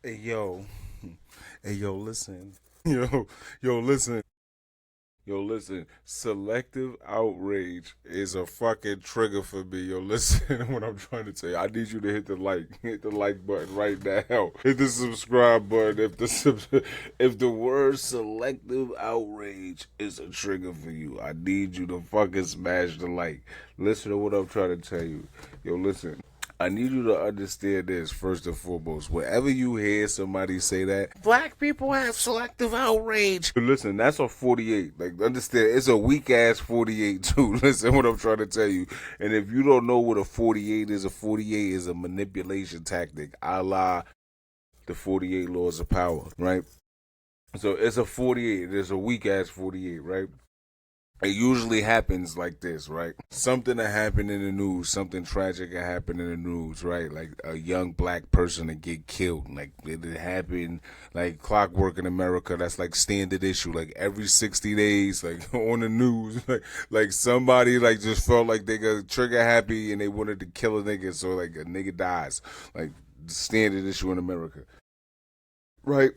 Hey yo, hey yo, listen, yo, yo, listen, yo, listen. Selective outrage is a fucking trigger for me. Yo, listen, what I'm trying to tell you. I need you to hit the like button right now. Hit the subscribe button if the word selective outrage is a trigger for you. I need you to fucking smash the like. Listen to what I'm trying to tell you. Yo, listen. I need you to understand this first and foremost. Whenever you hear somebody say that, black people have selective outrage. Listen, that's a 48. Like, understand, it's a weak ass 48 too. Listen, what I'm trying to tell you. And if you don't know what a 48 is, a 48 is a manipulation tactic, a la the 48 laws of power, right? So it's a 48. It's a weak ass 48, right? It usually happens like this, right? Something that happened in the news, something tragic that happened in the news, right? Like a young black person to get killed. Like it happened like clockwork in America. That's like standard issue. Like every 60 days, like on the news, like somebody like just felt like they got trigger happy and they wanted to kill a nigga, so like a nigga dies. Like standard issue in America. Right?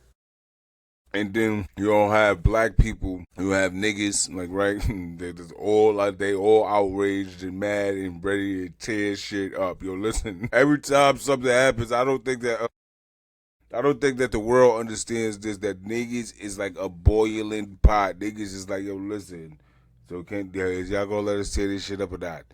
And then you all have black people, you have niggas, like right, they just all like they all outraged and mad and ready to tear shit up. Yo, listen, every time something happens, I don't think that the world understands this. That niggas is like a boiling pot. Niggas is like, yo, listen. So is y'all gonna let us tear this shit up or not?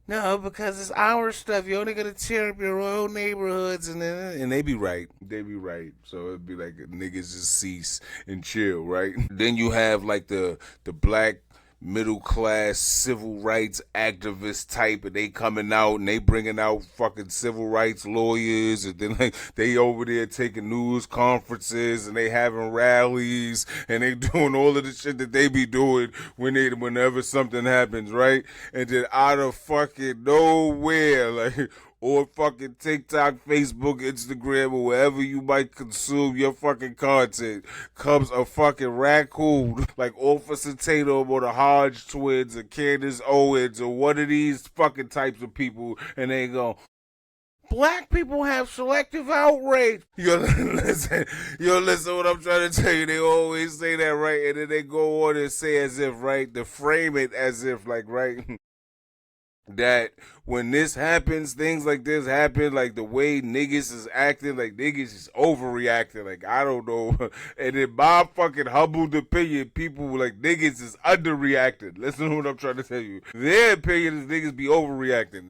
No, because it's our stuff. You're only gonna tear up your own neighborhoods, and they be right. They be right. So it'd be like niggas just cease and chill, right? Then you have like the black middle class civil rights activist type, and they coming out and they bringing out fucking civil rights lawyers, and then like they over there taking news conferences and they having rallies and they doing all of the shit that they be doing whenever something happens, right? And then out of fucking nowhere, like or fucking TikTok, Facebook, Instagram, or wherever you might consume your fucking content, comes a fucking raccoon like Officer Tatum or the Hodge twins or Candace Owens or one of these fucking types of people, and they go, black people have selective outrage. Yo, listen what I'm trying to tell you. They always say that, right? And then they go on and say as if, right, to frame it as if, like, right, that when this happens, things like this happen, like the way niggas is acting, like niggas is overreacting, like I don't know. And in my fucking humble opinion, people like niggas is underreacting. Listen to what I'm trying to tell you. Their opinion is niggas be overreacting.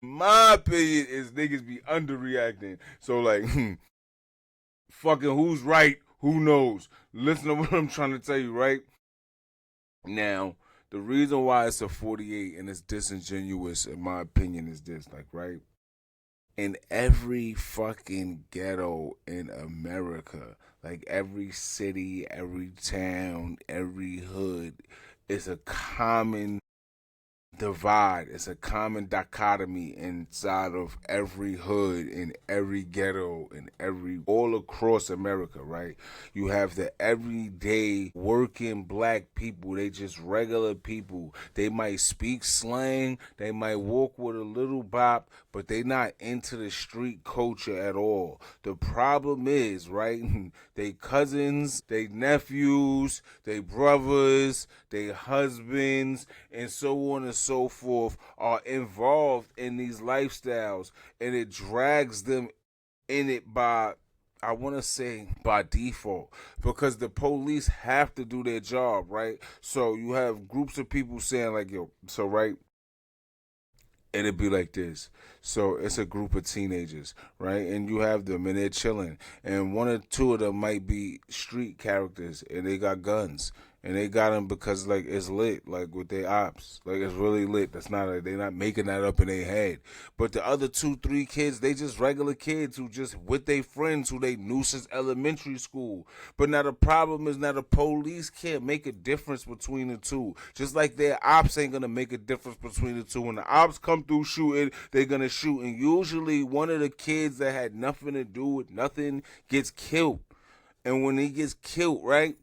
My opinion is niggas be underreacting. So like, fucking who's right? Who knows? Listen to what I'm trying to tell you, right? Now, the reason why it's a 48 and it's disingenuous, in my opinion, is this, like, right? In every fucking ghetto in America, like every city, every town, every hood, is a common divide. It's a common dichotomy inside of every hood, in every ghetto, in every all across America, right? You have the everyday working black people. They just regular people. They might speak slang, they might walk with a little bop, but they not into the street culture at all. The problem is, right? They cousins, they nephews, they brothers, they husbands, and so on and so forth are involved in these lifestyles, and it drags them in it by, I want to say, by default, because the police have to do their job, right? So you have groups of people saying like, yo, so right, and it'd be like this. So it's a group of teenagers, right? And you have them and they're chilling. And one or two of them might be street characters and they got guns. And they got them because like it's lit, like with their ops, like it's really lit. That's not they're not making that up in their head. But the other two, three kids, they just regular kids who just with their friends who they knew since elementary school. But now the problem is now the police can't make a difference between the two. Just like their ops ain't gonna make a difference between the two. When the ops come through shooting, they're gonna shoot. And usually one of the kids that had nothing to do with nothing gets killed. And when he gets killed, right?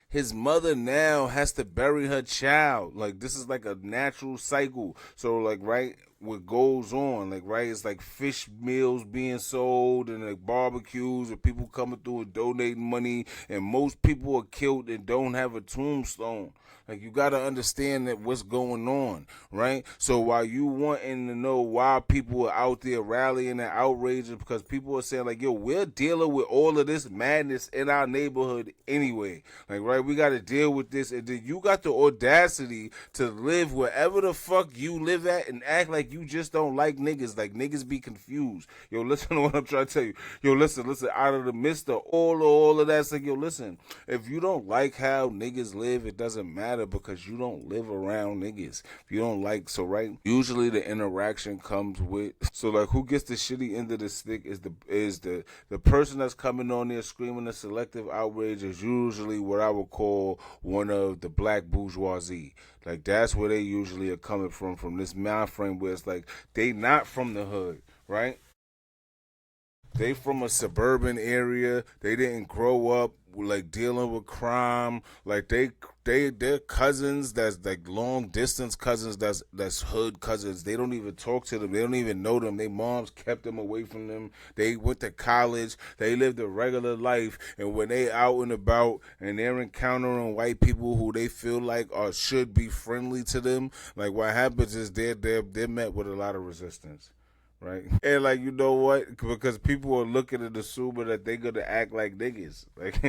His mother now has to bury her child. Like this is like a natural cycle. So like right what goes on, like, right? It's like fish meals being sold and like barbecues and people coming through and donating money, and most people are killed and don't have a tombstone. Like, you gotta understand that what's going on, right? So while you wanting to know why people are out there rallying and outraging, because people are saying like, yo, we're dealing with all of this madness in our neighborhood anyway. Like, right, we gotta deal with this, and then you got the audacity to live wherever the fuck you live at and act like you just don't like niggas. Like, niggas be confused. Yo, listen to what I'm trying to tell you. Yo, listen, out of the midst of all of that, it's like, yo, listen, if you don't like how niggas live, it doesn't matter because you don't live around niggas. If you don't like, so right, usually the interaction comes with, so like, who gets the shitty end of the stick is the person that's coming on there screaming the selective outrage is usually what I would call one of the black bourgeoisie. Like, that's where they usually are coming from this mind frame where it's like they not from the hood, right? They from a suburban area. They didn't grow up like dealing with crime. Like, they're cousins that's like long distance cousins, that's hood cousins. They don't even talk to them. They don't even know them. Their moms kept them away from them. They went to college. They lived a regular life. And when they out and about and they're encountering white people who they feel like or should be friendly to them, like, what happens is they're met with a lot of resistance. Right? And like, you know what? Because people are looking and assuming that they're gonna act like niggas. Like,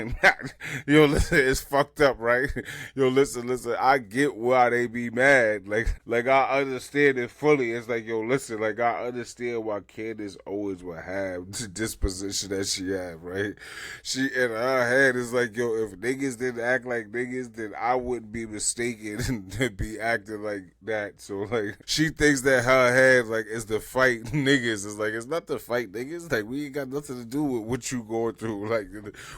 yo, listen, it's fucked up, right? Yo, listen, I get why they be mad. Like I understand it fully. It's like, yo, listen, like, I understand why Candace always would have the disposition that she have, right? She, in her head, is like, yo, if niggas didn't act like niggas, then I wouldn't be mistaken to be acting like that. So, like, she thinks that her head, like, is the fight niggas. It's like, it's not to fight niggas. Like, we ain't got nothing to do with what you going through. Like,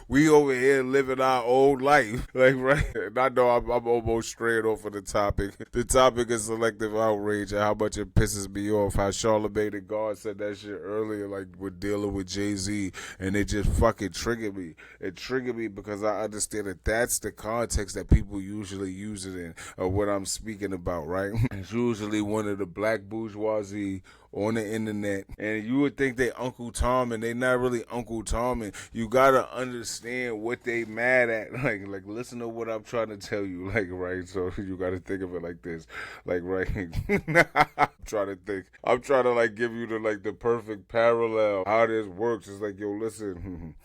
we over here living our own life. Like, right? And I know I'm almost straying off of the topic. The topic is selective outrage and how much it pisses me off. How Charlamagne the God said that shit earlier, like, with dealing with Jay-Z, and it just fucking triggered me. It triggered me because I understand that that's the context that people usually use it in, of what I'm speaking about, right? It's usually one of the black bourgeoisie on the internet, and you would think they Uncle Tom, and they not really Uncle Tom, and you gotta understand what they mad at. Like, listen to what I'm trying to tell you, like, right? So you gotta think of it like this, like, right? I'm trying to like give you the perfect parallel how this works. It's like, yo, listen.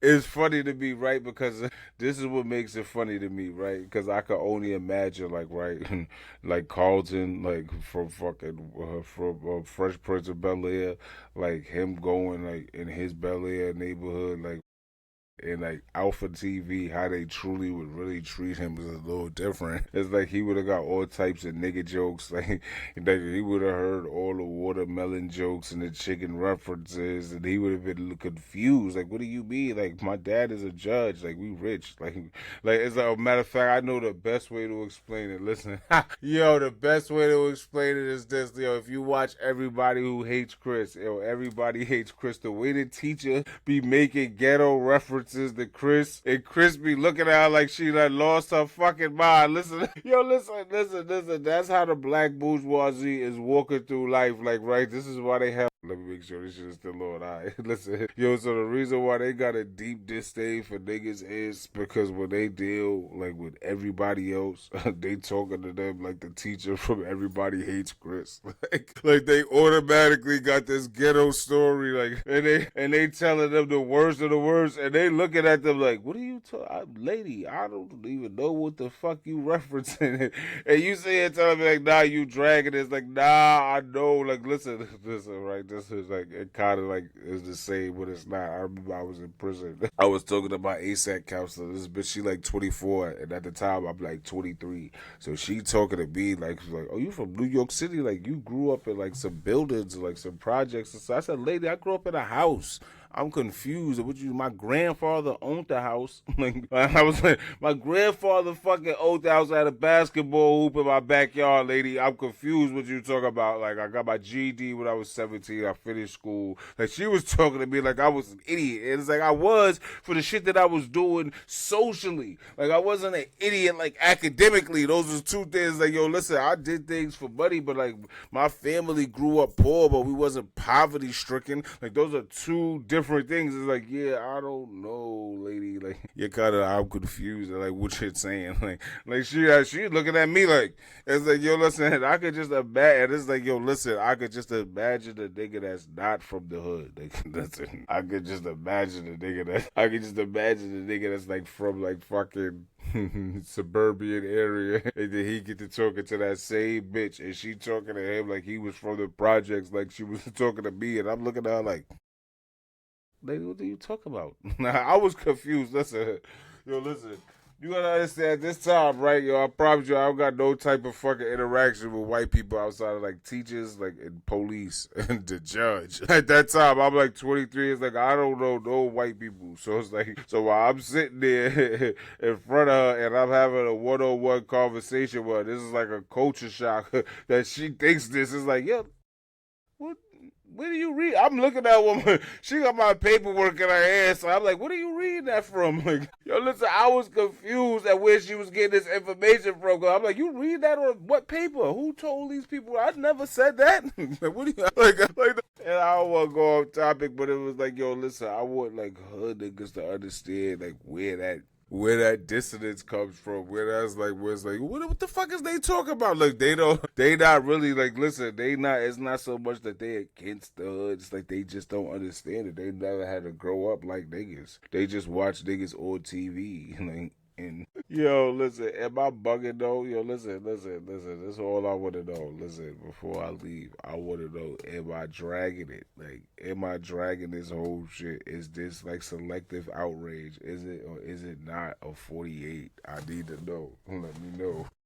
It's funny to me, right? Because this is what makes it funny to me, right? Because I could only imagine, like, right, like Carlton, like, from fucking from Fresh Prince of Bel-Air, like, him going like in his Bel-Air neighborhood, like, and like Alpha TV, how they truly would really treat him is a little different. It's like he would have got all types of nigga jokes. Like he would have heard all the watermelon jokes and the chicken references, and he would have been confused. Like, what do you mean? Like, my dad is a judge. Like, we rich. Like, as a matter of fact, I know the best way to explain it. Listen, yo, the best way to explain it is this. Yo, if you watch Everybody Who Hates Chris, yo, Everybody Hates Chris. The way the teacher be making ghetto references to Chris, and Chris be looking at her like she like lost her fucking mind. Listen, yo, listen. That's how the black bourgeoisie is walking through life. Like, right? This is why they have. Let me make sure this shit is still on. Alright, listen, yo. So the reason why they got a deep disdain for niggas is because when they deal like with everybody else, they talking to them like the teacher from Everybody Hates Chris. Like they automatically got this ghetto story, like, and they telling them the worst of the worst, and they looking at them like, what are you talking, lady? I don't even know what the fuck you referencing. And you say it, telling me like, nah, you dragging it. It's like, nah, I know. Like, listen, right? This is like, it kind of like is the same, but it's not. I remember I was in prison. I was talking to my ASAC counselor. This bitch, she like 24, and at the time I'm like 23. So she talking to me like, she's like, oh, you from New York City? Like, you grew up in like some buildings, like some projects. And so I said, lady, I grew up in a house. I'm confused. What you? My grandfather owned the house. Like I was like, my grandfather fucking owned the house. I had a basketball hoop in my backyard, lady. I'm confused what you talking about. Like I got my GED when I was 17. I finished school. Like she was talking to me like I was an idiot. And it's like I was for the shit that I was doing socially. Like I wasn't an idiot like academically. Those was two things. Like yo, listen, I did things for money, but like my family grew up poor, but we wasn't poverty stricken. Like those are two different things. It's like yeah, I don't know, lady. Like you're kind of I'm confused. Like what you're saying. Like she looking at me like it's like yo, listen, I could just imagine. It's like yo, listen, I could just imagine a nigga that's not from the hood. Like listen, I could just imagine a nigga that I could just imagine a nigga that's like from like fucking suburban area, and then he get to talking to that same bitch, and she talking to him like he was from the projects, like she was talking to me, and I'm looking at her like, lady, what are you talking about? I was confused. Listen, yo, listen. You gotta understand this time, right, yo? I promise you, I don't got no type of fucking interaction with white people outside of like teachers, like and police and the judge. At that time, I'm like 23. It's like I don't know no white people, so it's like so while I'm sitting there in front of her and I'm having a one-on-one conversation with her, this is like a culture shock that she thinks this is like, yo, what? Where do you read? I'm looking at a woman. She got my paperwork in her hand, so I'm like, "What are you reading that from?" Like, yo, listen, I was confused at where she was getting this information from. I'm like, "You read that on what paper? Who told these people? I never said that." Like, what do you like? And I don't want to go off topic, but it was like, "Yo, listen, I want like hood niggas to understand like where that dissonance comes from, where that's like, where it's like, what the fuck is they talking about? Like, they not really, like, listen, it's not so much that they against the hood, it's like they just don't understand it. They never had to grow up like niggas. They just watch niggas on TV, like, and yo, listen, am I bugging though? Yo, listen. That's all I want to know. Listen, before I leave, I want to know: am I dragging it? Like, am I dragging this whole shit? Is this like selective outrage? Is it or is it not a 48? I need to know. Let me know.